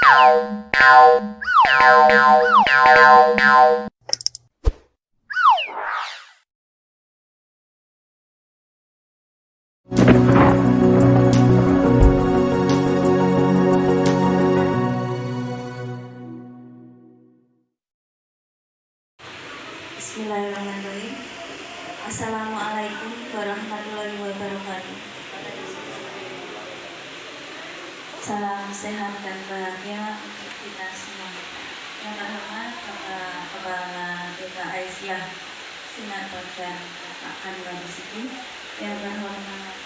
Bismillahirrahmanirrahim. Assalamualaikum warahmatullahi wabarakatuh. Salam sehat dan bahagia untuk kita semua. Yang terhormat Bapak Kepala TK Aisyah Sinar Badan Bapak Anwar Siti. Yang terhormat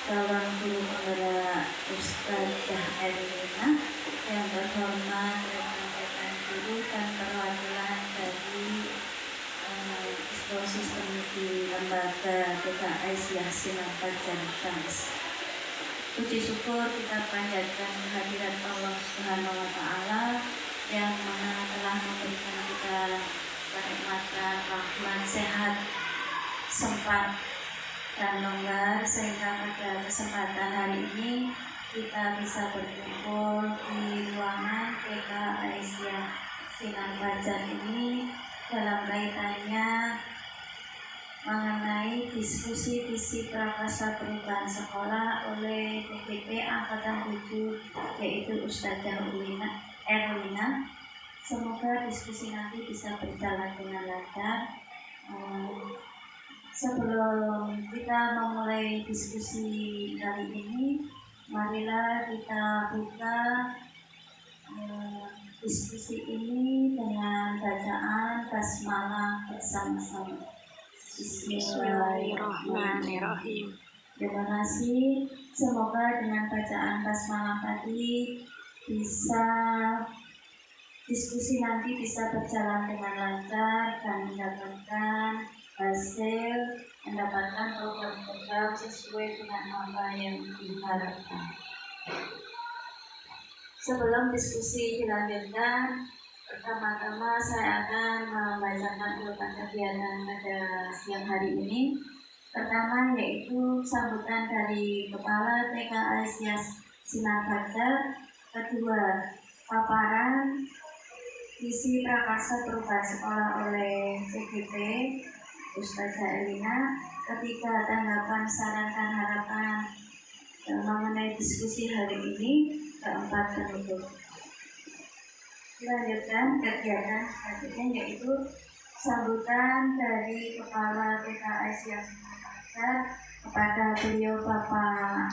Kawan Guru Pembela Ustadzah Erlina. Yang terhormat rekan-rekan guru dan perwakilan dari sistem di lembaga TK Aisyah Sinar Badan Syams. Puji syukur kita panjatkan kehadirat Allah Subhanahu wa Ta'ala yang mana telah memberikan kita kenikmatan, rahmat, sehat, sempat dan longgar sehingga pada kesempatan hari ini kita bisa berkumpul di ruangan TK Aisyah Sinar Badan ini dalam kaitannya mengenai diskusi visi prakarsa perubahan sekolah oleh TPP Angkatan 7 yaitu Ustadzah Erlina. Semoga diskusi nanti bisa berjalan dengan lancar. Sebelum kita memulai diskusi kali ini, marilah kita buka diskusi ini dengan bacaan basmalah bersama-sama. Bismillahirrahmanirrahim. Terima kasih. Semoga dengan bacaan basmalah tadi diskusi nanti bisa berjalan dengan lancar dan mendapatkan program sesuai dengan apa yang diharapkan. Sebelum diskusi dilanjutkan, pertama-tama saya akan membacakan urutan kegiatan pada siang hari ini. Pertama yaitu sambutan dari Kepala TK Aisyah Sinar Badan. Kedua, paparan visi prakarsa perubahan sekolah oleh TPP Ustadzah Erlina. Ketiga, tanggapan, saran dan harapan mengenai diskusi hari ini. Keempat, penutup. Dilanjutkan kegiatan selanjutnya yaitu sambutan dari Kepala TK Aisyah Sinar Badan kepada beliau Bapak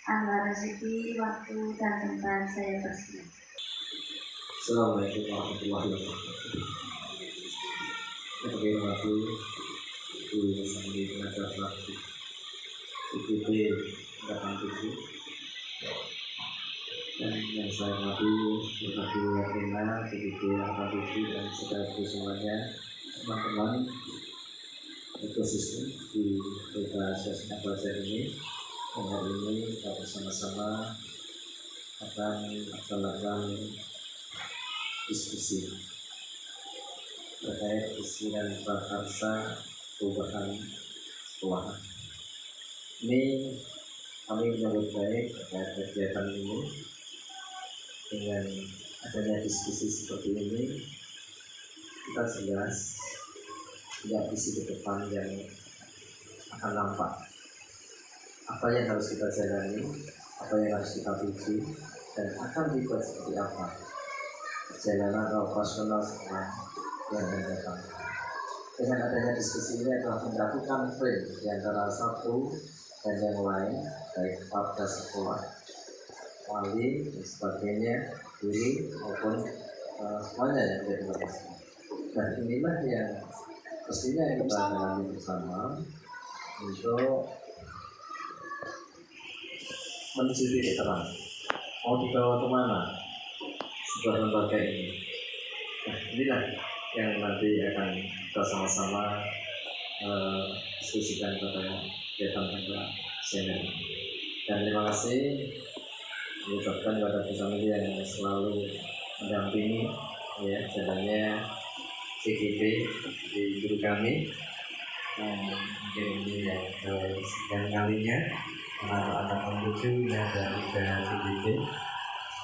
Anwar Siti. Waktu dan tempat saya persilakan. Assalamualaikum warahmatullahi wabarakatuh. Yang dirahmati Ibu Sandi Pengajar Praktik IPB Angkatan 7 dan yang saya hormati Bapak Guru Erlina IPB Angkatan 7 dan saudara-saudari semuanya, teman-teman ekosistem di TK Aisyah Sinar Badan ini. Dan hari ini kita bersama-sama akan melaksanakan diskusi terkait isian prakarsa perubahan sekolah. Ini kami menyambut baik terkait kegiatan ini. Dengan adanya diskusi seperti ini, kita jelas punya visi ke depan yang akan nampak apa yang harus kita jalani, apa yang harus kita tuju, dan akan dibuat seperti apa perjalanan operasional sekolah yang akan datang. Dengan adanya diskusi ini adalah menyatukan frame di antara satu dan yang lain, baik pada sekolah, wali, dan sebagainya, guru maupun semuanya yang ada di luar. Dan inilah yang pastinya yang kita jalani bersama untuk menuju titik terang. Mau dibawa kemana sebuah lembaga ini? Nah, inilah yang nanti akan kita sama-sama diskusikan pada kegiatan pada siang ini. Dan terima kasih mengucapkan kepada Bu Samili yang selalu mendampingi ya jalannya CGP di guru kami. Mungkin ini yang sekian kalinya anak-anak menuju ya dari CGP.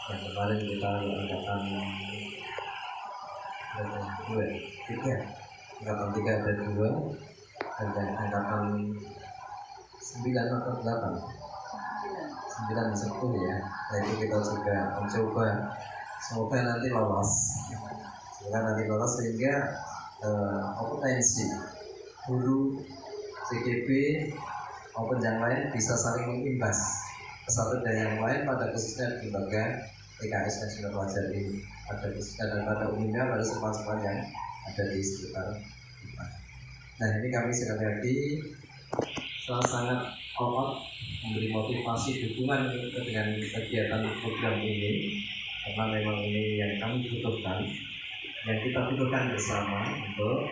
Yang kemarin kita angkatan 3 ada 2, dan angkatan 9 atau 8, 9 10 ya. Nah itu kita juga mencoba, semoga nanti lolos sehingga kompetensi guru CGB maupun yang lain bisa saling mengimbas ke satu dan yang lain, pada khususnya di lembaga PKS Nasional Pelajar ini, pada khususnya dan pada umumnya pada sekolah-sekolah yang ada di sekitar kita. Nah ini kami sekali lagi sangat all out memberi motivasi dukungan dengan kegiatan program ini, karena memang ini yang kami butuhkan, yang kita butuhkan bersama untuk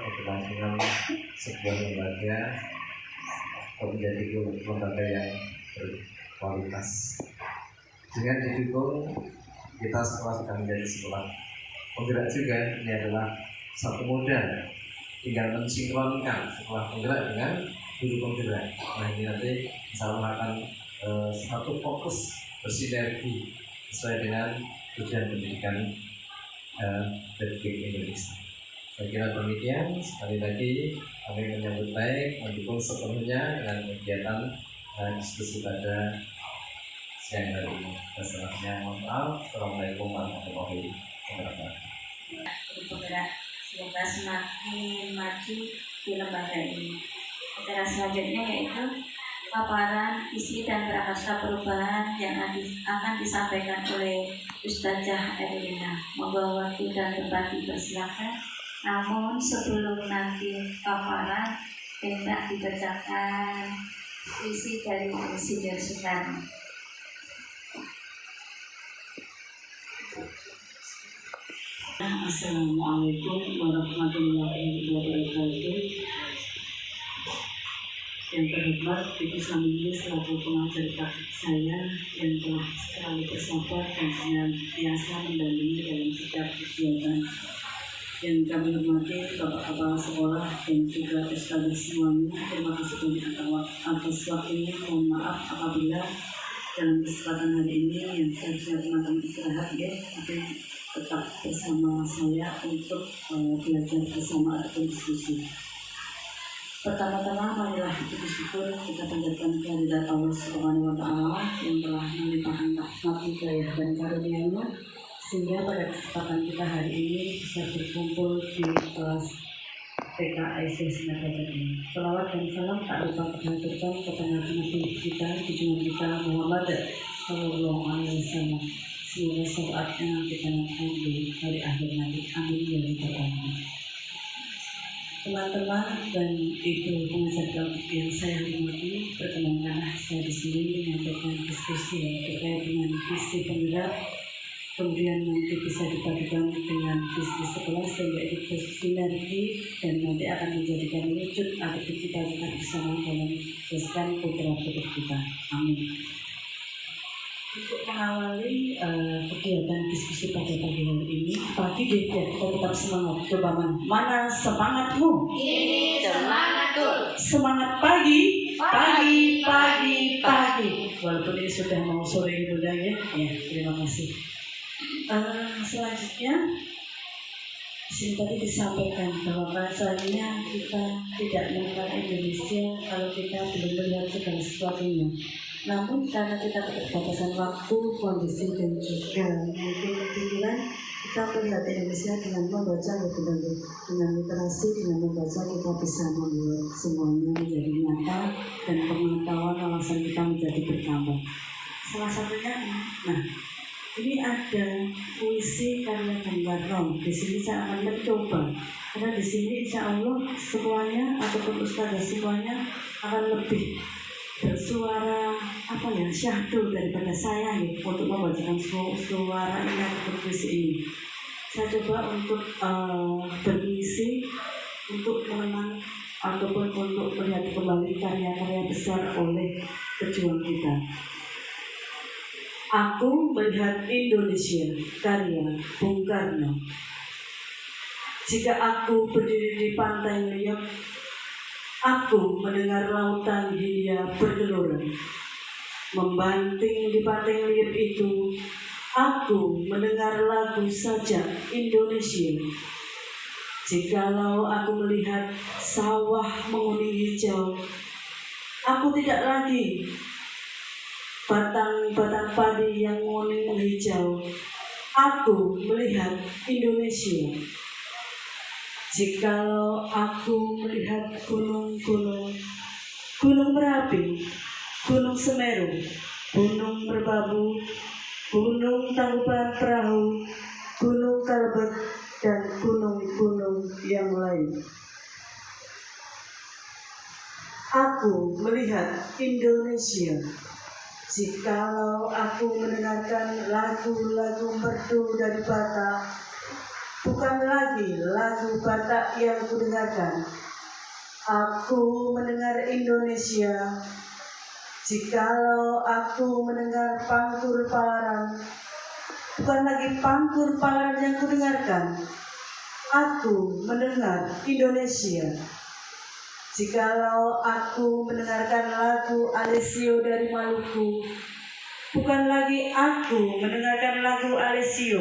keberlangsungan sebuah lembaga menjadi lembaga yang berkualitas. Dengan didukung kita sekolah sudah menjadi sekolah penggerak juga, ini adalah satu modal, tinggal mensinkronkan sekolah penggerak dengan guru penggerak. Nah ini nanti insya Allah akan satu fokus bersinergi sesuai dengan tujuan pendidikan Republik Indonesia. Saya kira demikian. Sekali lagi kami menyambut baik, mendukung sepenuhnya dengan kegiatan diskusi pada siang hari ini. Wassalamualaikum warahmatullahi wabarakatuh. Penggerak semoga semakin maju di lembaga ini. Acara selanjutnya yaitu paparan isi dan prakarsa perubahan yang akan disampaikan oleh Ustazah Erlina. Monggo waktu dan tempat dipersilakan. Namun sebelum nanti paparan, hendak dibacakan isi dari Insinyur Soekarno. Assalamualaikum warahmatullahi wabarakatuh. Yang terhormat Ibu Samili selaku pengajar praktik saya yang telah selalu bersabar dan senantiasa mendampingi dalam setiap kegiatan. Yang kami hormati Bapak Kepala Sekolah dan juga ustazah semuanya, terima kasih banyak atas waktunya. Mohon maaf apabila dalam kesempatan hari ini yang seharusnya teman-teman istirahat ya, tapi tetap bersama saya untuk belajar bersama ataupun diskusi. Pertama-tama marilah kita bersyukur, kita panjatkan kehadirat Allah Subhanahu wa Ta'ala yang telah melimpahkan rahmat hidayah dan karunia-Nya sehingga pada kesempatan kita hari ini bisa berkumpul di kelas PKS Nasional Pelajar ini. Salawat dan salam tak lupa kita haturkan kepada Nabi kita, junjungan kita Muhammad Sallallahu Alaihi Wasallam. Semoga saatnya kita nanti di hari akhir nanti. Amin ya rabbal alamin. Teman-teman dan ibu pengajar praktik yang saya hormati, perkenankanlah saya di sini menyampaikan diskusi terkait dengan visi penggerak, kemudian nanti bisa dipadukan dengan visi sekolah sehingga itu bersinergi dan nanti akan menjadikan wujud aktif kita bersama dalam meneruskan program-program kita. Amin. Untuk mengawali kegiatan diskusi pada pagi hari ini, pagi dia kita tetap semangat. Coba mana semangatmu? Ini semangatku. Semangat pagi, pagi, pagi, pagi. Walaupun ini sudah mau sore itu ya. Ya, terima kasih. Selanjutnya, di sini tadi disampaikan bahwa rasanya kita tidak mengenal Indonesia kalau kita belum melihat segala sesuatunya. Namun karena kita keterbatasan waktu, kondisi dan juga mungkin pikiran, kita melihat Indonesia dengan membaca lebih lanjut, dengan literasi, dengan membaca kita bisa membuat semuanya menjadi nyata dan pengetahuan wawasan kita menjadi bertambah. Salah satunya, nah ini ada puisi karya Bung Karno. Di sini saya akan mencoba karena di sini insya Allah semuanya ataupun ustazah semuanya akan lebih bersuara syahdu daripada saya untuk membacakan suara ini ataupun puisi ini. Saya coba untuk bermisi untuk mengenang ataupun untuk melihat kembali karya-karya besar oleh pejuang kita. Aku melihat Indonesia, karya Bung Karno. Jika aku berdiri di pantai liat, aku mendengar lautan Hindia bergelora. Membanting di pantai liat itu, Aku mendengar lagu sajak Indonesia. Jikalau aku melihat sawah menguning hijau, aku tidak lagi batang-batang padi yang menguning menghijau. Aku melihat Indonesia. Jikalau aku melihat gunung-gunung, gunung Merapi, gunung Semeru, gunung Merbabu, gunung Tangkuban Perahu, gunung Kalbet, dan gunung-gunung yang lain. Aku melihat Indonesia. Jikalau aku mendengarkan lagu-lagu merdu dari Batak, bukan lagi lagu Batak yang kudengarkan. Aku mendengar Indonesia. Jikalau aku mendengar Pangkur Palaran, bukan lagi Pangkur Palaran yang kudengarkan. Aku mendengar Indonesia. Jikalau aku mendengarkan lagu Alessio dari Maluku, bukan lagi aku mendengarkan lagu Alessio.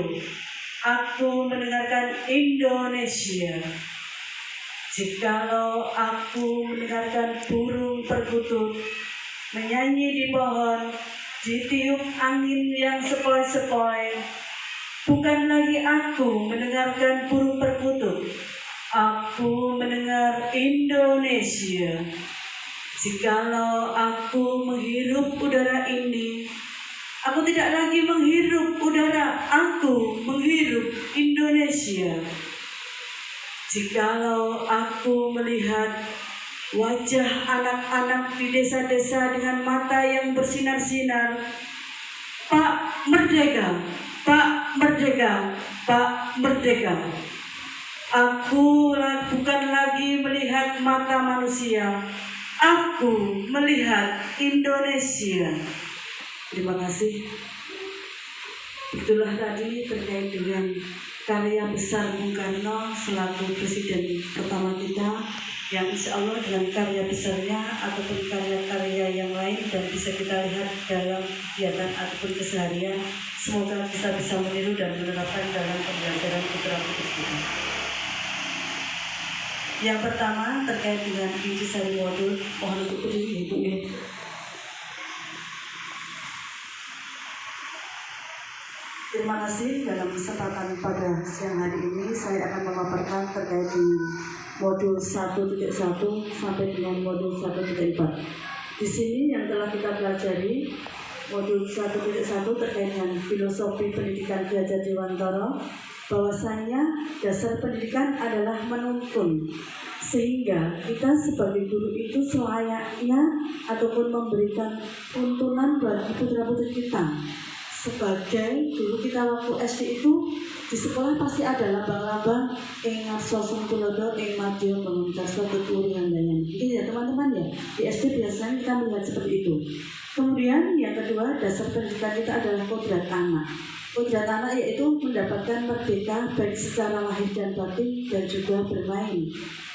Aku mendengarkan Indonesia. Jikalau aku mendengarkan burung perkutut menyanyi di pohon, ditiup angin yang sepoi-sepoi, bukan lagi aku mendengarkan burung perkutut. Aku mendengar Indonesia. Jikalau aku menghirup udara ini, aku tidak lagi menghirup udara, aku menghirup Indonesia. Jikalau aku melihat wajah anak-anak di desa-desa dengan mata yang bersinar-sinar, Pak Merdeka, Pak Merdeka, Pak Merdeka. Aku bukan lagi melihat mata manusia, aku melihat Indonesia. Terima kasih. Itulah tadi terkait dengan karya besar Bung Karno selaku presiden pertama kita, yang insya Allah dengan karya besarnya ataupun karya-karya yang lain dan bisa kita lihat dalam kegiatan ataupun keseharian, semoga kita bisa meniru dan menerapkan dalam pembelajaran putra-putri kita. Yang pertama terkait dengan intisari modul, mohon untuk berdiri Ibu. Terima kasih. Dalam kesempatan pada siang hari ini saya akan memaparkan terkait dengan modul 1.1 sampai dengan modul 1.4. Di sini yang telah kita pelajari modul 1.1 terkait dengan filosofi pendidikan Ki Hajar Dewantara, bahwasanya dasar pendidikan adalah menuntun, sehingga kita sebagai guru itu selayaknya ataupun memberikan tuntunan bagi putra-putri kita. Sebagai dulu kita waktu SD itu di sekolah pasti ada lambang-lambang ing ngarsa tulodo ing madya bangun karsa tuturi handayan. Gitu ya teman-teman ya. Di SD biasanya kita melihat seperti itu. Kemudian yang kedua, dasar pendidikan kita adalah kodrat anak. Kodrat anak yaitu mendapatkan merdeka baik secara lahir dan batin dan juga bermain.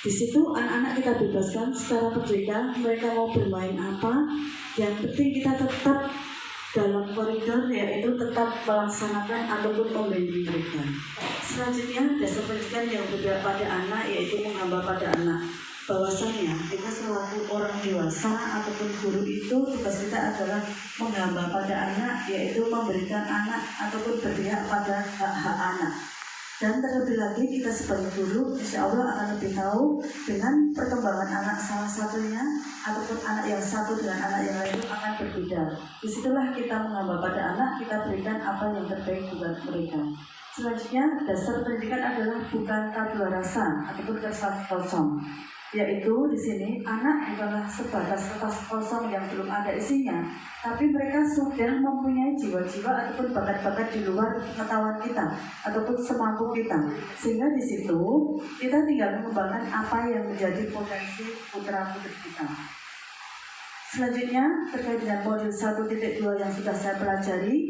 Di situ anak-anak kita bebaskan secara merdeka, mereka mau bermain apa, yang penting kita tetap dalam koridor, yaitu tetap melaksanakan ataupun membimbing mereka. Selanjutnya, dasar pendidikan yang berpihak pada anak yaitu menghamba pada anak. Bahwasanya kita selaku orang dewasa ataupun guru itu tugas kita adalah menghamba pada anak, yaitu memberikan anak ataupun berpihak pada hak-hak anak. Dan terlebih lagi kita sebagai guru insya Allah akan lebih tahu dengan perkembangan anak salah satunya ataupun anak yang satu dengan anak yang lain itu akan berbeda. Disitulah kita menghamba pada anak, kita berikan apa yang terbaik buat mereka. Selanjutnya, dasar pendidikan adalah bukan tabula rasa ataupun kertas kosong. Yaitu di sini anak bukanlah sebatas kertas kosong yang belum ada isinya, tapi mereka sudah mempunyai jiwa-jiwa ataupun bakat-bakat di luar pengetahuan kita ataupun semampu kita, sehingga di situ kita tinggal mengembangkan apa yang menjadi potensi putra-putri kita. Selanjutnya terkait dengan modul 1.2 yang sudah saya pelajari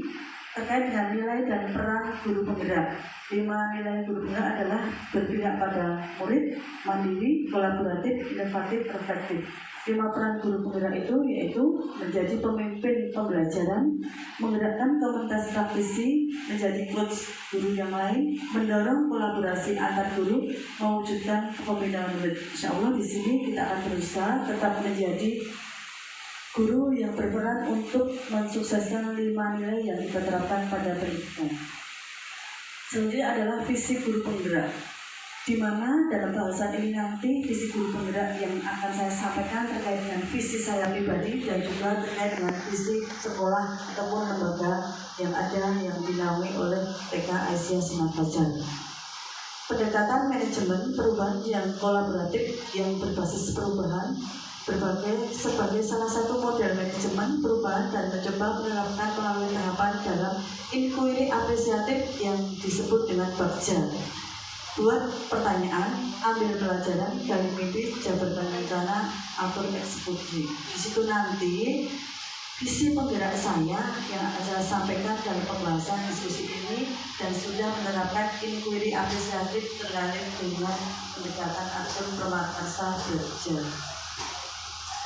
terkait dengan nilai dan peran guru penggerak. 5 nilai guru penggerak adalah berpihak pada murid, mandiri, kolaboratif, inovatif, reflektif. 5 peran guru penggerak itu yaitu menjadi pemimpin pembelajaran, menggerakkan komunitas praktisi, menjadi coach guru yang lain, mendorong kolaborasi antar guru, mewujudkan pembinaan murid. Insya Allah di sini kita akan berusaha tetap menjadi guru yang berperan untuk mensukseskan 5 nilai yang kita terapkan pada pendidikan. Selanjutnya adalah visi guru penggerak, di mana dalam bahasan ini nanti visi guru penggerak yang akan saya sampaikan terkait dengan visi saya pribadi dan juga terkait dengan visi sekolah ataupun lembaga yang ada yang dinaungi oleh TK Aisyah Sinar Fajar. Pendekatan manajemen perubahan yang kolaboratif yang berbasis perubahan sebagai salah satu model manajemen perubahan dan mencoba menerapkan melalui tahapan dalam inquiry apresiatif yang disebut dengan bagja. Buat pertanyaan, ambil pelajaran dari mimpi, jabarkan rencana, atur eksekusi. Di situ nanti visi penggerak saya yang akan saya sampaikan dalam pembahasan diskusi ini dan sudah menerapkan inquiry apresiatif terkait dengan pendekatan atur prakarsa belajar.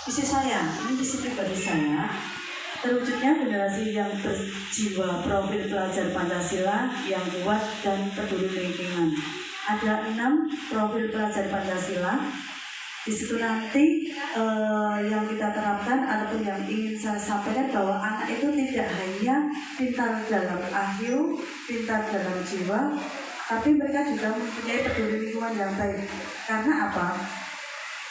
Visi saya, ini visi pribadi saya, terwujudnya generasi yang berjiwa profil pelajar Pancasila yang kuat dan peduli lingkungan. Ada 6 profil pelajar Pancasila. Di situ nanti yang kita terapkan ataupun yang ingin saya sampaikan bahwa anak itu tidak hanya pintar dalam IQ, pintar dalam jiwa, tapi mereka juga mempunyai peduli lingkungan yang baik. Karena apa?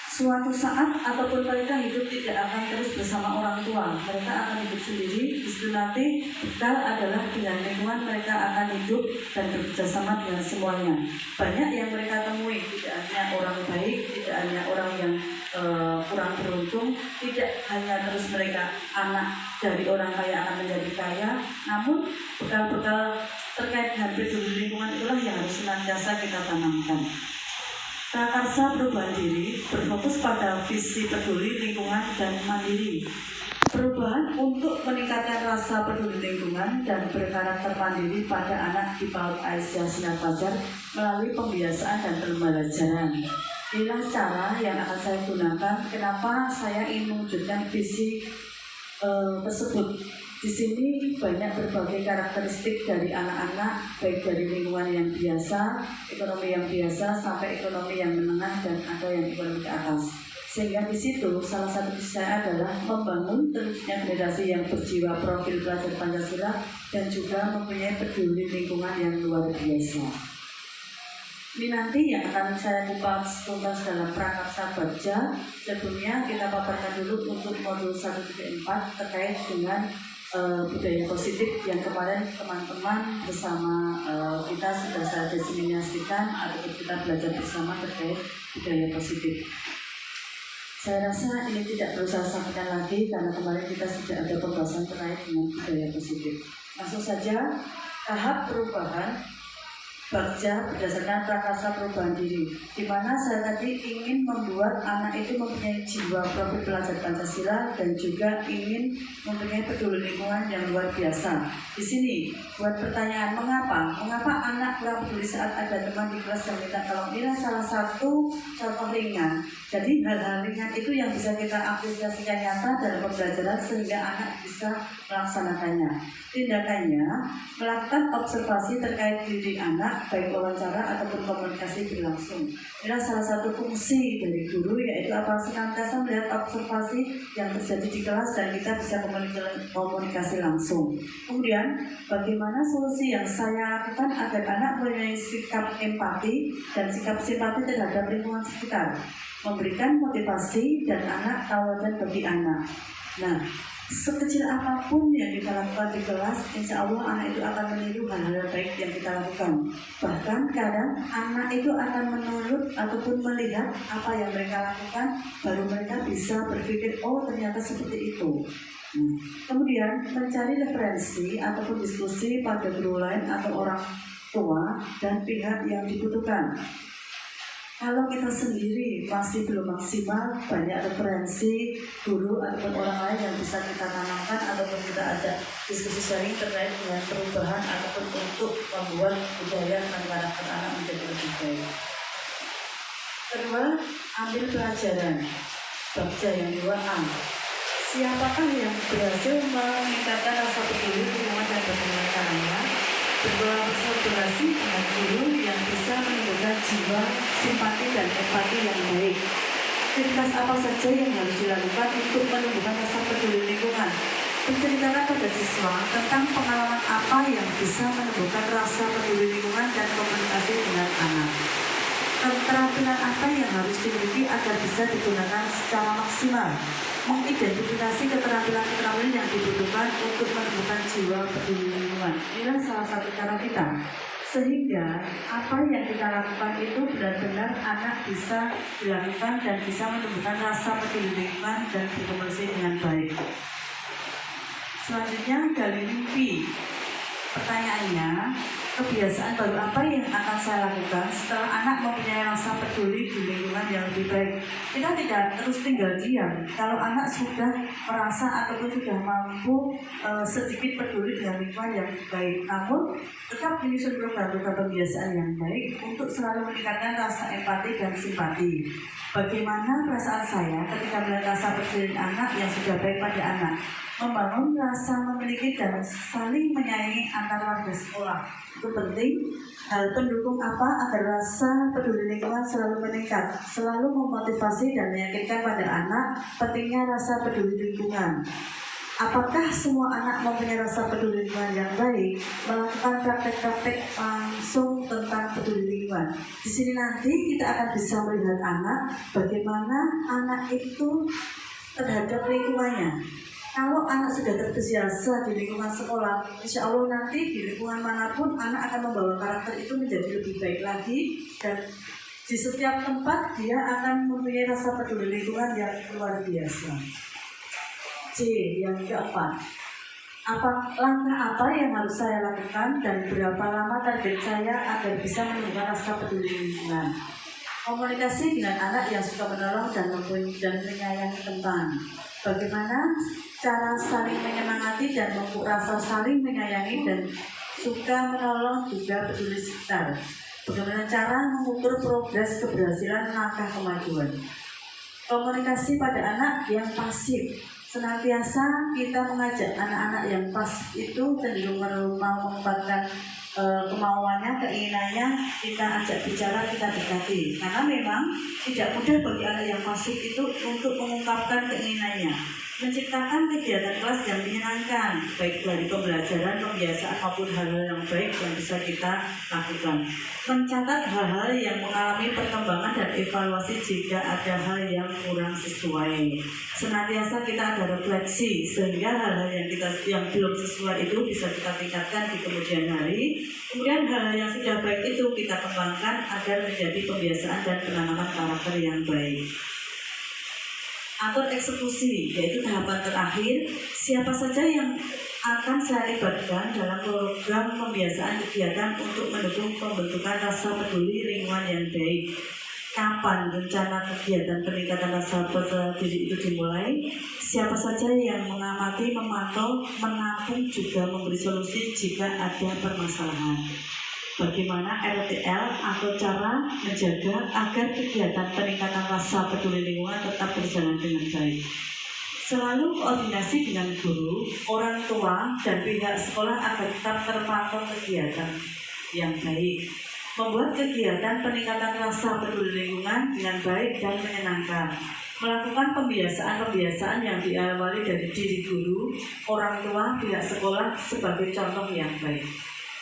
Suatu saat ataupun mereka hidup tidak akan terus bersama orang tua, mereka akan hidup sendiri. Di situ nanti bekal adalah dengan lingkungan mereka akan hidup dan bekerjasama dengan semuanya. Banyak yang mereka temui, tidak hanya orang baik, tidak hanya orang yang kurang beruntung, tidak hanya terus mereka anak dari orang kaya akan menjadi kaya, namun bekal-bekal terkait dengan peduli lingkungan itulah yang harus senantiasa kita tanamkan. Prakarsa perubahan diri berfokus pada visi peduli lingkungan dan mandiri. Perubahan untuk meningkatkan rasa peduli lingkungan dan berkarakter mandiri pada anak di PAUD Aisyah Sinar Fajar melalui pembiasaan dan pembelajaran. Inilah cara yang akan saya gunakan kenapa saya ingin mewujudkan visi tersebut. Di sini banyak berbagai karakteristik dari anak-anak, baik dari lingkungan yang biasa, ekonomi yang biasa, sampai ekonomi yang menengah dan ada yang ekonomi ke atas. Sehingga di situ salah satu visi saya adalah membangun terusnya generasi yang berjiwa profil pelajar Pancasila dan juga mempunyai peduli lingkungan yang luar biasa. Ini nanti yang akan saya kupas tuntas dalam prakarsa bagja. Sebelumnya kita paparkan dulu untuk modul 1.4 terkait dengan budaya positif yang kemarin teman-teman bersama kita sudah saya diseminasikan atau kita belajar bersama terkait budaya positif. Saya rasa ini tidak perlu saya sampaikan lagi karena kemarin kita sudah ada pembahasan terkait dengan budaya positif. Langsung saja tahap perubahan bagja berdasarkan prakarsa perubahan diri, di mana saya tadi ingin membuat anak itu mempunyai jiwa profil pelajar Pancasila dan juga ingin mempunyai peduli lingkungan yang luar biasa. Di sini buat pertanyaan mengapa anak kurang peduli saat ada teman di kelas yang minta tolong. Ini salah satu contoh ringan. Jadi hal-hal ringan itu yang bisa kita aplikasikan nyata dalam pembelajaran sehingga anak bisa melaksanakannya. Tindakannya melakukan observasi terkait diri anak, baik wawancara ataupun komunikasi berlangsung. Inilah salah satu fungsi dari guru, yaitu apa? Senantiasa melihat observasi yang terjadi di kelas dan kita bisa komunikasi langsung. Kemudian, bagaimana solusi yang saya lakukan agar anak mempunyai sikap empati dan sikap simpati terhadap lingkungan sekitar, memberikan motivasi dan anak tauladan bagi anak. Nah, sekecil apapun yang kita lakukan di kelas, insya Allah anak itu akan meniru hal-hal baik yang kita lakukan. Bahkan kadang anak itu akan menurut ataupun melihat apa yang mereka lakukan, baru mereka bisa berpikir, oh ternyata seperti itu. Kemudian mencari referensi ataupun diskusi pada guru lain atau orang tua dan pihak yang dibutuhkan. Kalau kita sendiri masih belum maksimal, banyak referensi guru ataupun orang lain yang bisa kita tanamkan ataupun kita ajak diskusi sharing terkait dengan perubahan ataupun untuk membuat budaya dan karakter anak menjadi lebih baik. Kedua, ambil pelajaran. Baca yang 2A. Siapakah yang berhasil meningkatkan rasa peduli lingkungan dan berkelanjutannya? Berkolaborasi dengan guru yang bisa menumbuhkan jiwa simpati dan empati yang baik. Aktivitas apa saja yang harus dilakukan untuk menumbuhkan rasa peduli lingkungan? Menceritakan pada siswa tentang pengalaman apa yang bisa menumbuhkan rasa peduli lingkungan dan komunikasi dengan anak. Keterampilan apa yang harus dimiliki agar bisa digunakan secara maksimal? Mengidentifikasi keterampilan-keterampilan yang dibutuhkan untuk menumbuhkan jiwa peduli lingkungan. Inilah salah satu cara kita. Sehingga apa yang kita lakukan itu benar-benar anak bisa dilakukan dan bisa menumbuhkan rasa peduli lingkungan dan berkomunikasi dengan baik. Selanjutnya gali mimpi. Pertanyaannya, kebiasaan baru apa yang akan saya lakukan setelah anak mempunyai rasa peduli di lingkungan yang lebih baik? Kita tidak terus tinggal diam. Kalau anak sudah merasa ataupun sudah mampu sedikit peduli dengan lingkungan yang baik, namun tetap menyusun program-program kebiasaan yang baik untuk selalu meningkatkan rasa empati dan simpati. Bagaimana perasaan saya ketika melihat rasa peduli anak yang sudah baik pada anak? Membangun rasa memiliki dan saling menyayangi antar warga sekolah itu penting. Hal pendukung apa agar rasa peduli lingkungan selalu meningkat? Selalu memotivasi dan meyakinkan pada anak pentingnya rasa peduli lingkungan. Apakah semua anak mempunyai rasa peduli lingkungan yang baik? Melakukan praktek-praktek langsung tentang peduli lingkungan. Di sini nanti kita akan bisa melihat anak bagaimana anak itu terhadap lingkungannya. Kalau anak sudah terbiasa di lingkungan sekolah, insya Allah nanti di lingkungan manapun anak akan membawa karakter itu menjadi lebih baik lagi, dan di setiap tempat dia akan mempunyai rasa peduli lingkungan yang luar biasa. C. Yang keempat, langkah apa yang harus saya lakukan dan berapa lama target saya agar bisa menumbuhkan rasa peduli lingkungan? Komunikasi dengan anak yang suka menolong dan menyayangi teman. Bagaimana cara saling menyemangati dan memupuk rasa saling menyayangi dan suka menolong juga peduli sekitar. Bagaimana cara mengukur progres keberhasilan langkah kemajuan. Komunikasi pada anak yang pasif. Senantiasa kita mengajak anak-anak yang pasif itu cenderung mau mengungkapkan kemauannya, keinginannya, kita ajak bicara, kita dekati. Karena memang tidak mudah bagi anak yang pasif itu untuk mengungkapkan keinginannya. Menciptakan kegiatan kelas yang menyenangkan, baik dari pembelajaran, pembiasaan maupun hal-hal yang baik yang bisa kita lakukan. Mencatat hal-hal yang mengalami perkembangan dan evaluasi jika ada hal yang kurang sesuai. Senantiasa kita ada refleksi sehingga hal-hal yang belum sesuai itu bisa kita tingkatkan di kemudian hari. Kemudian hal-hal yang sudah baik itu kita kembangkan agar menjadi pembiasaan dan penanaman karakter yang baik. Atur eksekusi, yaitu tahapan terakhir, siapa saja yang akan saya libatkan dalam program pembiasaan kegiatan untuk mendukung pembentukan rasa peduli lingkungan yang baik. Kapan rencana kegiatan peningkatan rasa peduli itu dimulai? Siapa saja yang mengamati, memantau, menampung juga memberi solusi jika ada permasalahan. Bagaimana RTL atau cara menjaga agar kegiatan peningkatan rasa peduli lingkungan tetap berjalan dengan baik. Selalu koordinasi dengan guru, orang tua, dan pihak sekolah agar tetap terpantau kegiatan yang baik. Membuat kegiatan peningkatan rasa peduli lingkungan dengan baik dan menyenangkan. Melakukan pembiasaan-pembiasaan yang diawali dari diri guru, orang tua, pihak sekolah sebagai contoh yang baik.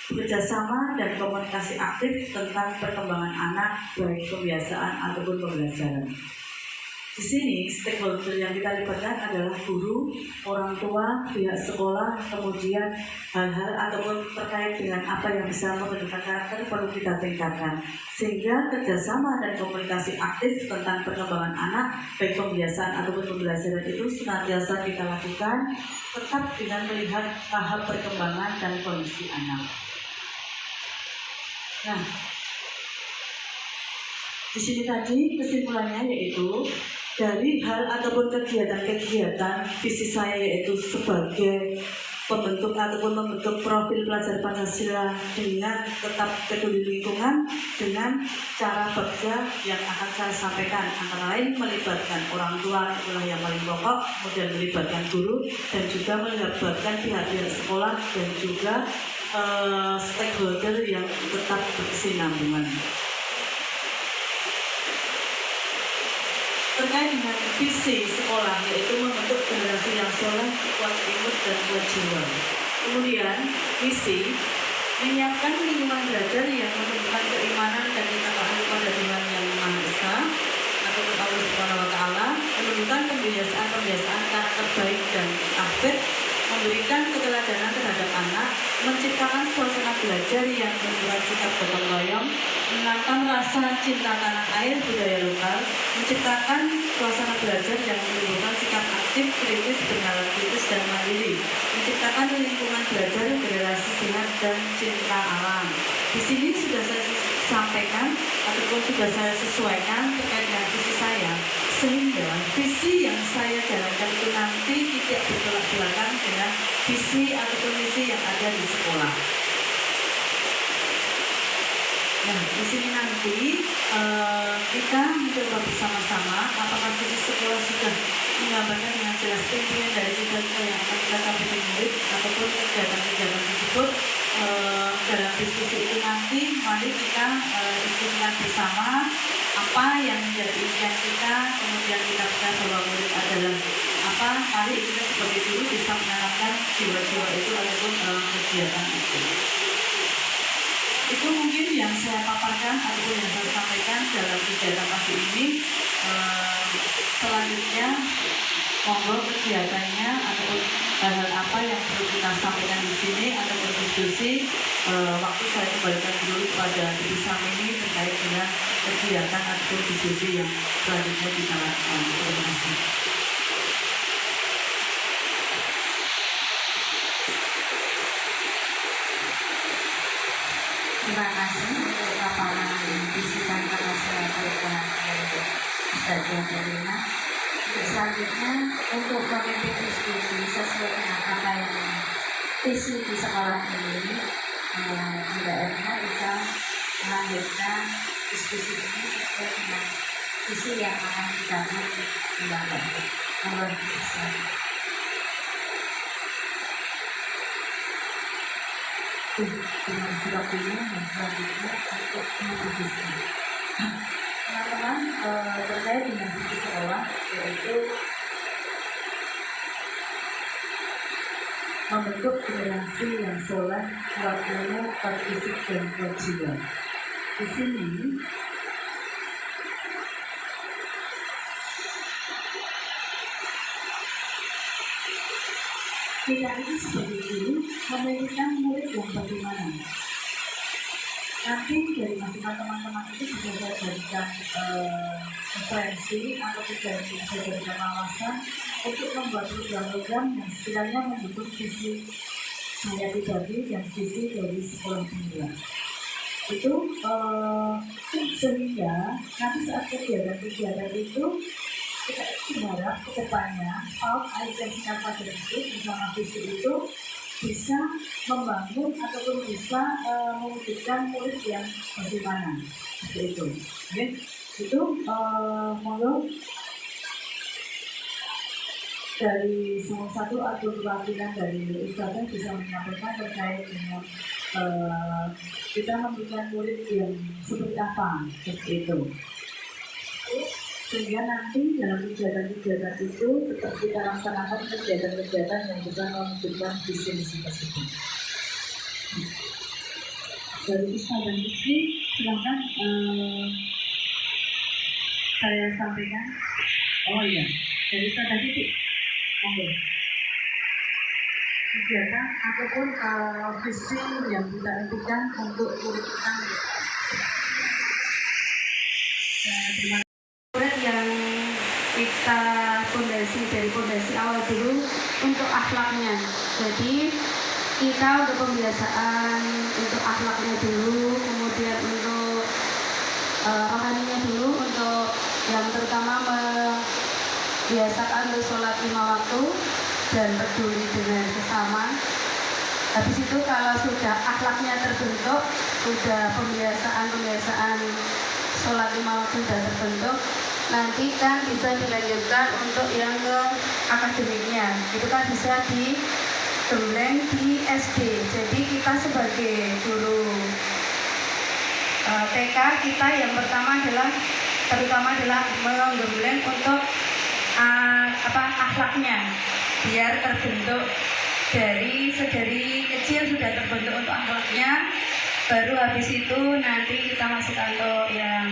Bekerjasama dan komunikasi aktif tentang perkembangan anak, baik kebiasaan ataupun pembelajaran. Di sini stakeholder yang kita libatkan adalah guru, orang tua, pihak sekolah, kemudian hal-hal ataupun terkait dengan apa yang bisa membentukkan karakter perlu kita tingkatkan. Sehingga kerjasama dan komunikasi aktif tentang perkembangan anak, baik pembiasaan ataupun pembelajaran itu senantiasa kita lakukan, tetap dengan melihat tahap perkembangan dan kondisi anak. Nah, di sini tadi kesimpulannya yaitu dari hal ataupun kegiatan-kegiatan visi saya yaitu sebagai pembentuk ataupun membentuk profil pelajar Pancasila dengan tetap peduli lingkungan dengan cara kerja yang akan saya sampaikan, antara lain melibatkan orang tua, itulah yang paling pokok, kemudian melibatkan guru dan juga melibatkan pihak-pihak sekolah dan juga stakeholder yang tetap berkesinambungan. Terkait dengan visi sekolah, yaitu membentuk generasi yang soleh, kuat imut dan kuat jiwa. Kemudian visi menyiapkan lingkungan belajar yang menunjukkan keimanan dan ketakwaan kepada Tuhan yang Maha Esa atau Allah Subhanahu Wa Taala, menunjukkan pembiasaan karakter baik dan akhlak, memberikan keteladanan terhadap anak, menciptakan suasana belajar yang membuat sikap gotong royong, menanam rasa cinta tanah air budaya lokal, menciptakan suasana belajar yang menimbulkan sikap aktif, kritis, bernalar kritis dan mandiri, menciptakan lingkungan belajar berrelasi sehat dan cinta alam. Di sini sudah saya sampaikan ataupun sudah saya sesuaikan terkait dengan visi saya, sehingga visi yang saya jalankan itu nanti tidak bertolak belakang dengan visi ataupun misi yang ada di sekolah. Nah, di sini nanti kita mencoba bersama-sama apakah visi sekolah sudah menggambarkan dengan jelas impian dari cita-cita yang akan kita capai murid ataupun kegiatan-kegiatan tersebut. Dalam diskusi itu nanti mari kita diskusikan bersama apa yang menjadi impian kita, kemudian kita bahwa murid adalah apa, mari kita sebagai guru bisa menanamkan jiwa-jiwa itu ataupun kegiatan itu. Itu mungkin yang saya paparkan ataupun yang saya sampaikan dalam kegiatan pagi ini. Selanjutnya monggo kegiatannya ataupun hal-hal apa yang perlu kita sampaikan di sini atau berdiskusi, waktu saya kembalikan dulu kepada Ibu Samini terkait dengan kegiatan ataupun diskusi yang selanjutnya kita lakukan. Terima kasih. Terima kasih untuk paparan visi dan saya berikan Ustaz Jantelina. Selanjutnya untuk memimpin diskusi sesuai dengan apa yang visi di sekolah ini, hendaknya bisa melanjutkan diskusi ini sesuai dengan visi yang akan dibangun di dalam luar biasa. Dengan waktunya dan selanjutnya untuk mengikuti. Teman-teman, terkait dengan visi sekolah, yaitu membentuk generasi yang soleh, kuat ilmu, kuat fisik dan kuat jiwa. Di sini kita ini sebagai guru memilihkan murid yang bagaimana. Nanti dari masukan teman-teman itu bisa saya berikan referensi atau bisa saya berikan wawasan untuk membuat program-program yang sekiranya mendukung visi saya pribadi dan visi dari sekolah dunia. Itu sehingga nanti saat kegiatan itu kita berharap ke depannya identitas pada itu bersama visi itu bisa membangun ataupun bisa mewujudkan murid yang bagaimana seperti itu. Okay. Itu monggo dari salah satu atau perwakilan dari Ustazah bisa menyampaikan terkait dengan kita memberikan murid yang seperti apa seperti itu. Sehingga nanti dalam kegiatan-kegiatan itu tetap kita laksanakan kegiatan-kegiatan yang bisa mewujudkan visi misi tersebut. Dari Ustaz dan Istri, silahkan saya sampaikan. Oh iya, dari Ustaz dan Istri, monggo. Kegiatan ataupun visi yang kita impikan untuk murid kita. Terima kasih. Yang kita dari fondasi awal dulu untuk akhlaknya. Jadi kita untuk pembiasaan untuk akhlaknya dulu, kemudian untuk rohaninya dulu, untuk yang terutama membiasakan untuk sholat 5 waktu dan peduli dengan sesama. Habis itu kalau sudah akhlaknya terbentuk, sudah pembiasaan sholat lima waktu sudah terbentuk, nanti kan bisa dilanjutkan untuk yang ke akademiknya. Itu kan bisa digembleng di SD. Jadi kita sebagai guru TK, kita yang pertama adalah menggembleng untuk akhlaknya, biar terbentuk dari kecil sudah terbentuk untuk akhlaknya. Baru habis itu nanti kita masukkan untuk yang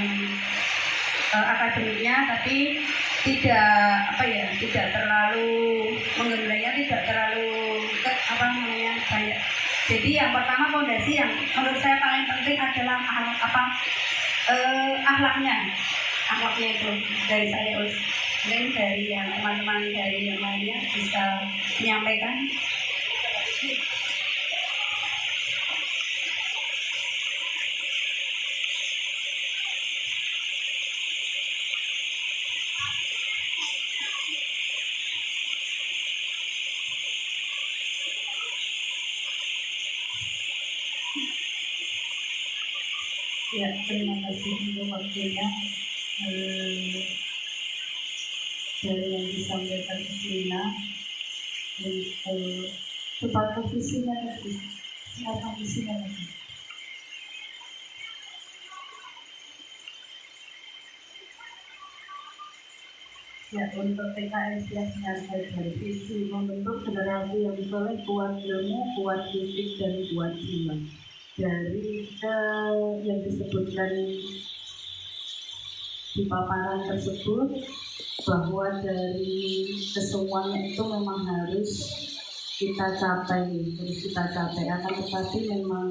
akademiknya, tapi tidak terlalu menggemblengnya, tidak terlalu banyak. Jadi yang pertama fondasi yang menurut saya paling penting adalah akhlaknya itu dari saya. Mungkin dari yang teman-teman dari yang lainnya bisa menyampaikan. Ya, terima kasih untuk waktunya. Dari yang disampaikan Lina, cepat visinya tadi, apa visinya tadi? Ya, untuk TKS dari visi membentuk generasi yang soleh, kuat ilmu, kuat fisik, dan kuat iman. Dari yang disebutkan di paparan tersebut, bahwa dari kesemuanya itu memang harus kita capai. Akan tetapi memang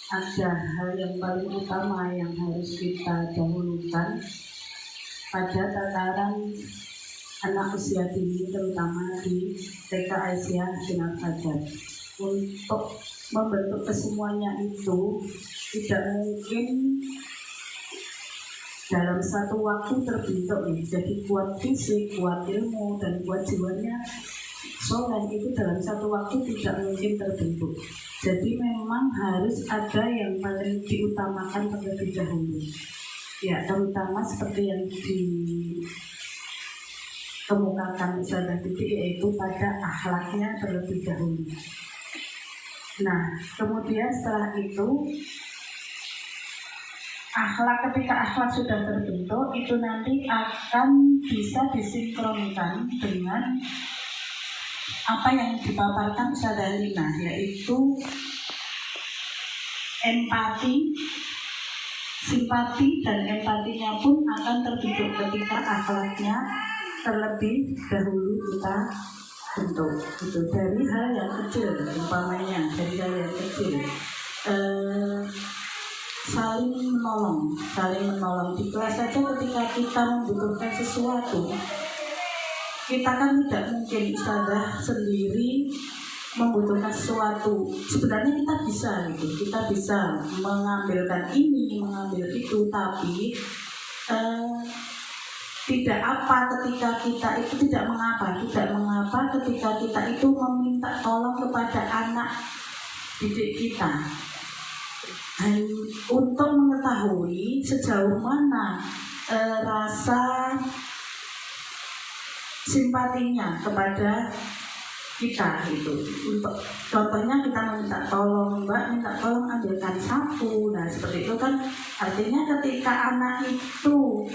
ada hal yang paling utama yang harus kita dahulukan pada tataran anak usia dini, terutama di TK Aisyah Sinar Fajar. Untuk membentuk kesemuanya itu tidak mungkin dalam satu waktu terbentuk nih. Jadi kuat fisik, kuat ilmu, dan kuat jiwanya soleh itu dalam satu waktu tidak mungkin terbentuk. Jadi memang harus ada yang paling diutamakan terlebih dahulu. Ya, terutama seperti yang dikemukakan Ustazah Titi, yaitu pada akhlaknya terlebih dahulu. Nah, kemudian setelah itu ketika akhlak sudah terbentuk, itu nanti akan bisa disinkronkan dengan apa yang dipaparkan Ustazah Lina, yaitu empati, simpati, dan empatinya pun akan terbentuk ketika akhlaknya terlebih dahulu kita bentuk. Itu dari hal yang kecil, umpamanya dari hal yang kecil. Saling menolong di kelas saja. Ketika kita membutuhkan sesuatu, kita kan tidak mungkin Ustazah sendiri membutuhkan sesuatu. Sebenarnya kita bisa mengambilkan ini, mengambil itu, tapi tidak mengapa ketika kita itu meminta tolong kepada anak didik kita untuk mengetahui sejauh mana rasa simpatinya kepada kita itu. Untuk contohnya kita meminta tolong, Mbak, minta tolong ambilkan sapu. Nah, seperti itu kan artinya ketika anak itu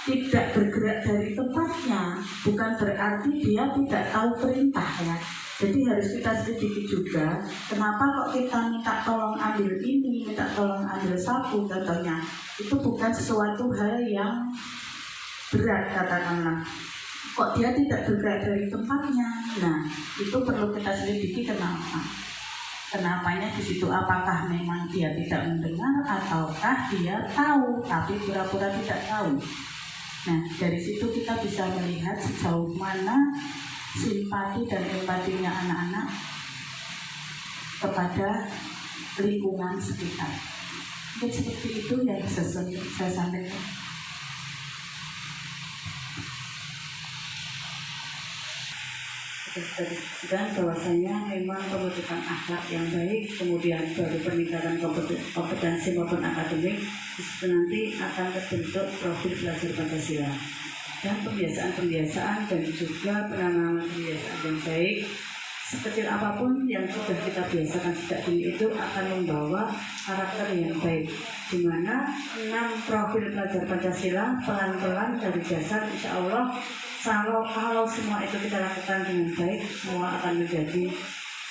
tidak bergerak dari tempatnya, bukan berarti dia tidak tahu perintah ya. Jadi harus kita selidiki juga, kenapa kok kita minta tolong ambil ini, minta tolong ambil sapu contohnya. Itu bukan sesuatu hal yang berat katakanlah. Kok dia tidak bergerak dari tempatnya? Nah, itu perlu kita selidiki kenapa. Kenapanya di situ, apakah memang dia tidak mendengar ataukah dia tahu tapi pura-pura tidak tahu. Nah, dari situ kita bisa melihat sejauh mana simpati dan empatinya anak-anak kepada lingkungan sekitar. Mungkin seperti itu yang bisa saya sampaikan. sudah disebutkan bahwasanya memang pembentukan akhlak yang baik, kemudian baru peningkatan kompetensi maupun akademik, itu nanti akan terbentuk profil belajar Pancasila. Dan pembiasaan-pembiasaan dan juga penanaman kebiasaan yang baik sekecil apapun yang sudah kita biasakan sejak dini itu akan membawa karakter yang baik, di mana 6 profil pelajar Pancasila pelan-pelan dari dasar insya Allah kalau semua itu kita lakukan dengan baik, semua akan menjadi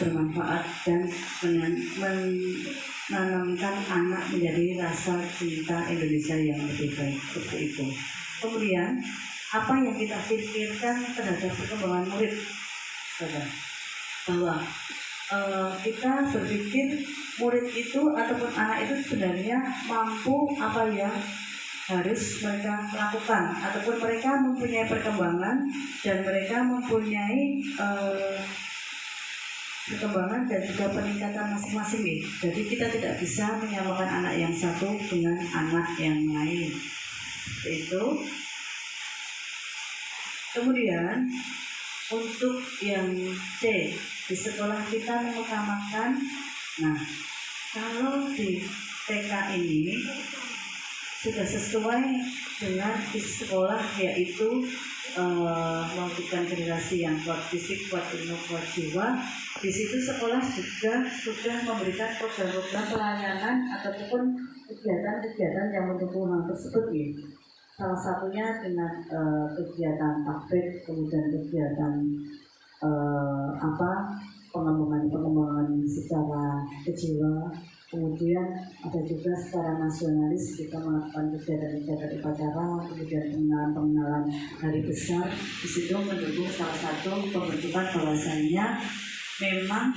bermanfaat dan menanamkan anak menjadi rasa cinta Indonesia yang lebih baik. Seperti itu. Kemudian apa yang kita pikirkan terhadap perkembangan murid, saudara? Bahwa kita berpikir murid itu ataupun anak itu sebenarnya mampu apa yang harus mereka lakukan, ataupun mereka mempunyai perkembangan dan mereka mempunyai perkembangan dan juga peningkatan masing-masing. Jadi kita tidak bisa menyamakan anak yang satu dengan anak yang lain. Itu. Kemudian untuk yang C, di sekolah kita mengutamakan, nah kalau di TK ini sudah sesuai dengan visi sekolah, yaitu mewujudkan generasi yang kuat fisik, kuat ilmu, kuat jiwa. Di situ sekolah juga sudah memberikan program-program pelayanan ataupun kegiatan-kegiatan yang mendukung hal tersebut ya. Salah satunya dengan kegiatan takbir, kemudian kegiatan pengembangan secara kejiwa, kemudian ada juga secara nasionalis kita melakukan kegiatan-kegiatan upacara, kemudian pengenalan hari besar. Di situ mendukung salah satu pembentukan bahwasanya memang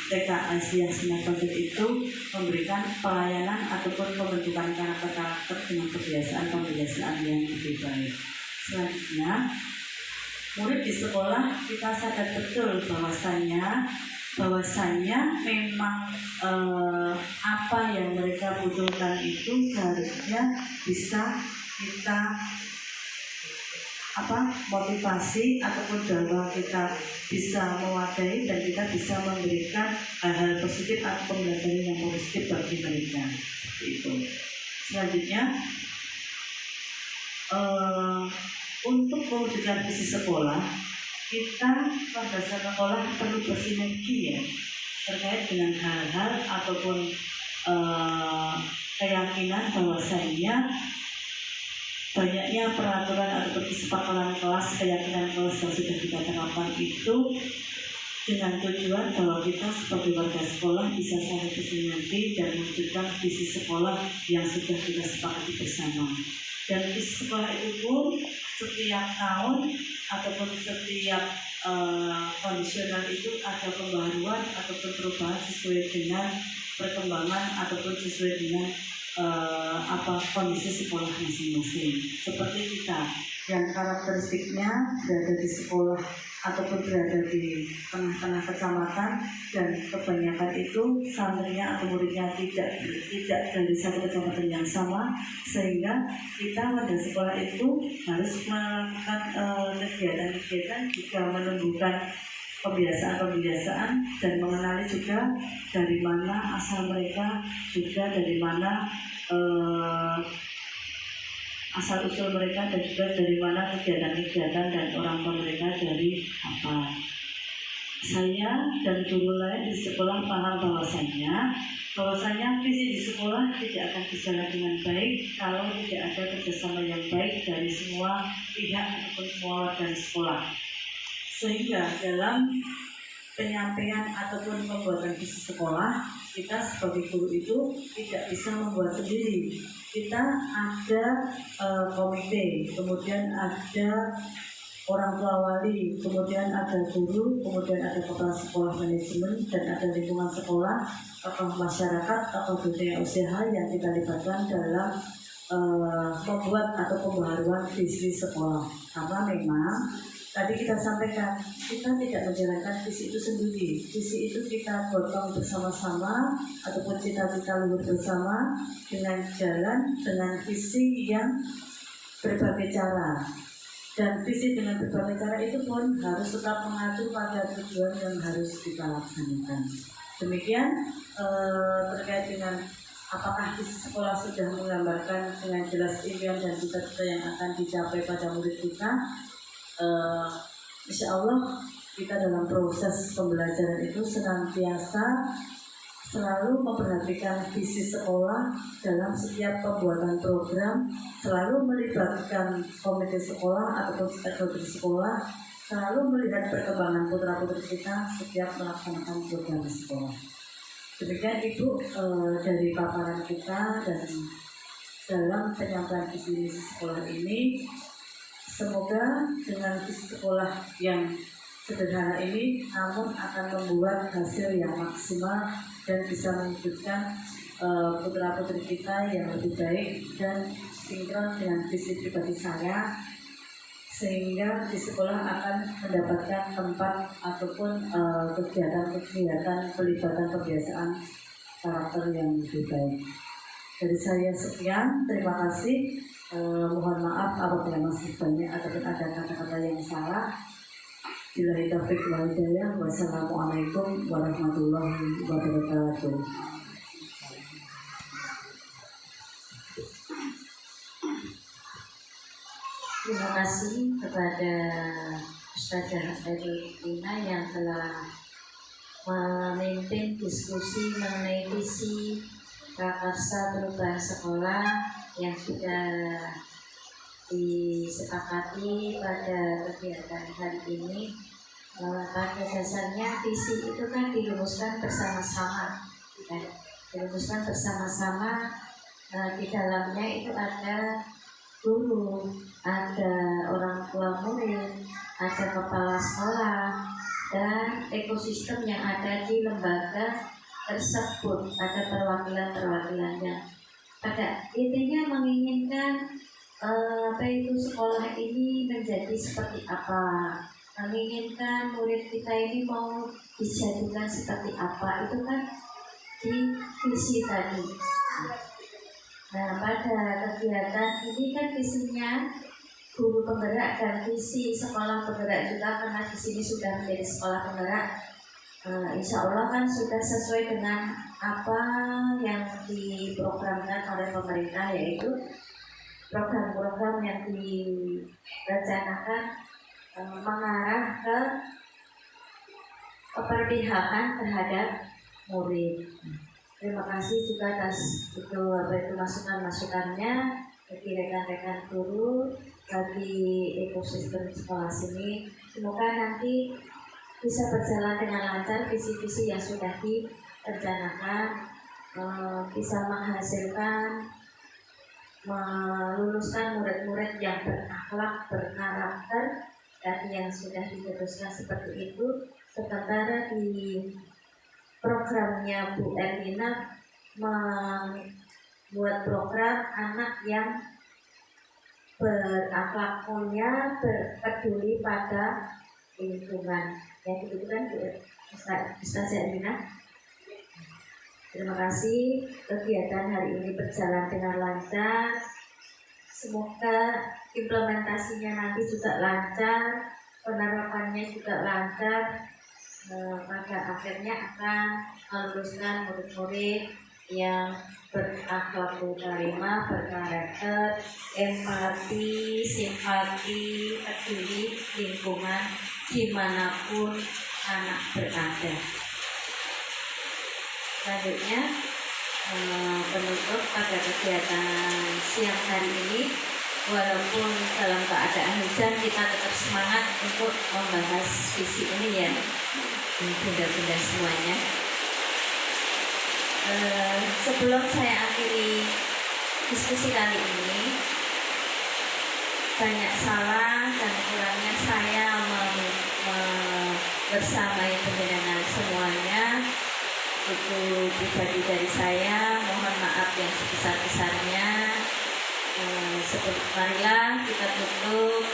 TK Asia Sinar Bantul itu memberikan pelayanan ataupun pembentukan karakter-karakter dengan kebiasaan-kebiasaan yang lebih baik. Selanjutnya, murid di sekolah kita sadar betul bahwasanya memang apa yang mereka butuhkan itu seharusnya bisa kita motivasi ataupun dakwah kita bisa mewadai dan kita bisa memberikan hal-hal positif atau pembelajaran yang positif bagi mereka. Itu. Selanjutnya untuk mewujudkan visi sekolah, kita pada sekolah perlu bersinergi ya terkait dengan hal-hal ataupun keyakinan bahwasanya banyaknya peraturan ataupun kesepakatan kelas, keyakinan kelas yang sudah kita terapkan itu dengan tujuan bahwa kita sebagai warga sekolah bisa saling bersinergi dan mewujudkan visi sekolah yang sudah kita sepakati bersama. Dan visi sekolah itu pun setiap tahun ataupun setiap kondisional itu ada pembaruan ataupun perubahan sesuai dengan perkembangan ataupun sesuai dengan kondisi sekolah masing-masing. Seperti kita yang karakteristiknya berada di sekolah ataupun berada di tengah-tengah kecamatan dan kebanyakan itu santrinya atau muridnya tidak dari satu kecamatan yang sama, sehingga kita pada sekolah itu harus melakukan kegiatan-kegiatan juga menumbuhkan kebiasaan-kebiasaan dan mengenali juga dari mana asal mereka, juga dari mana asal usul mereka, dan juga dari mana kegiatan-kegiatan dan orang tua mereka dari apa. Saya dan guru lain di sekolah paham bahwasanya visi di sekolah tidak akan berjalan dengan baik kalau tidak ada kerjasama yang baik dari semua pihak ataupun semua warga sekolah. Sehingga dalam penyampaian ataupun pembuatan visi sekolah, kita sebagai guru itu tidak bisa membuat sendiri. Kita ada komite, kemudian ada orang tua wali, kemudian ada guru, kemudian ada kepala sekolah manajemen, dan ada lingkungan sekolah, tokoh masyarakat, tokoh dunia usaha yang kita libatkan dalam membuat atau pembaharuan visi sekolah. Karena memang tadi kita sampaikan, kita tidak menjalankan visi itu sendiri. Visi itu kita gotong bersama-sama ataupun cita-cita luhur bersama dengan jalan dengan visi yang berbagai cara. Dan visi dengan berbagai cara itu pun harus tetap mengacu pada tujuan yang harus kita laksanakan. Demikian terkait dengan apakah visi sekolah sudah menggambarkan dengan jelas impian dan cita-cita yang akan dicapai pada murid kita. Insya Allah kita dalam proses pembelajaran itu senantiasa selalu memperhatikan visi sekolah dalam setiap pembuatan program, selalu melibatkan komite sekolah ataupun stakeholder sekolah, selalu melihat perkembangan putra-putri kita setiap melaksanakan program sekolah. Demikian Ibu dari paparan kita dan dalam penyampaian visi misi sekolah ini, semoga dengan visi sekolah yang sederhana ini namun akan membuat hasil yang maksimal dan bisa mewujudkan putra-putri kita yang lebih baik dan sinkron dengan visi pribadi saya, sehingga di sekolah akan mendapatkan tempat ataupun kegiatan-kegiatan pelibatan kebiasaan karakter yang lebih baik. Dari saya sekian, terima kasih. Mohon maaf apabila masih banyak ataupun ada kata-kata yang salah. Billahi taufiq wal hidayah. Wassalamualaikum warahmatullahi wabarakatuh. Terima kasih kepada Ustazah Erlina yang telah memimpin diskusi mengenai visi prakarsa perubahan sekolah yang sudah disepakati pada kegiatan hari ini. Pada dasarnya visi itu kan dirumuskan bersama-sama, dirumuskan bersama-sama. Di dalamnya itu ada guru, ada orang tua murid, ada kepala sekolah, dan ekosistem yang ada di lembaga tersebut, ada perwakilan-perwakilannya. Pada intinya menginginkan itu sekolah ini menjadi seperti apa, menginginkan murid kita ini mau dijadikan seperti apa, itu kan di visi tadi. Nah, pada kegiatan ini kan visinya guru penggerak dan visi sekolah penggerak juga, karena di sini sudah menjadi sekolah penggerak. Insya Allah kan sudah sesuai dengan apa yang diprogramkan oleh pemerintah, yaitu program-program yang direncanakan mengarah ke keberpihakan terhadap murid. Terima kasih juga atas itu masukan-masukannya bagi rekan-rekan guru, bagi ekosistem sekolah sini. Semoga nanti bisa berjalan dengan lancar visi-visi yang sudah direncanakan, bisa menghasilkan meluluskan murid-murid yang berakhlak, berkarakter, dan yang sudah diputuskan seperti itu. Sementara di programnya Bu Erlina membuat program anak yang berakhlak mulia, peduli pada lingkungan. Ya, itu kan Bu Ustazah Erlina. Terima kasih, kegiatan hari ini berjalan dengan lancar. Semoga implementasinya nanti juga lancar, penerapannya juga lancar. Pada akhirnya akan meluluskan murid-murid yang berakhlak karimah, berkarakter, empati, simpati, peduli lingkungan dimanapun anak berada. Selanjutnya penutup pada kegiatan siang hari ini, walaupun dalam keadaan hujan kita tetap semangat untuk membahas visi ini ya, bunda-bunda semuanya. Sebelum saya akhiri diskusi kali ini, banyak salah dan kurangnya saya bersama ibu dan semuanya. Itu pribadi dari saya, mohon maaf yang sebesar-besarnya. Marilah kita tutup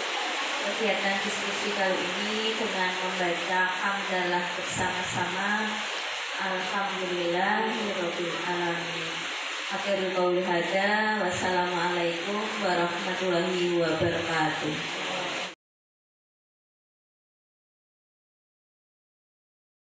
kegiatan diskusi kali ini dengan membaca hamdalah bersama-sama. Alhamdulillahirabbil alamin. Akhirul qauli hadza, wassalamualaikum warahmatullahi wabarakatuh.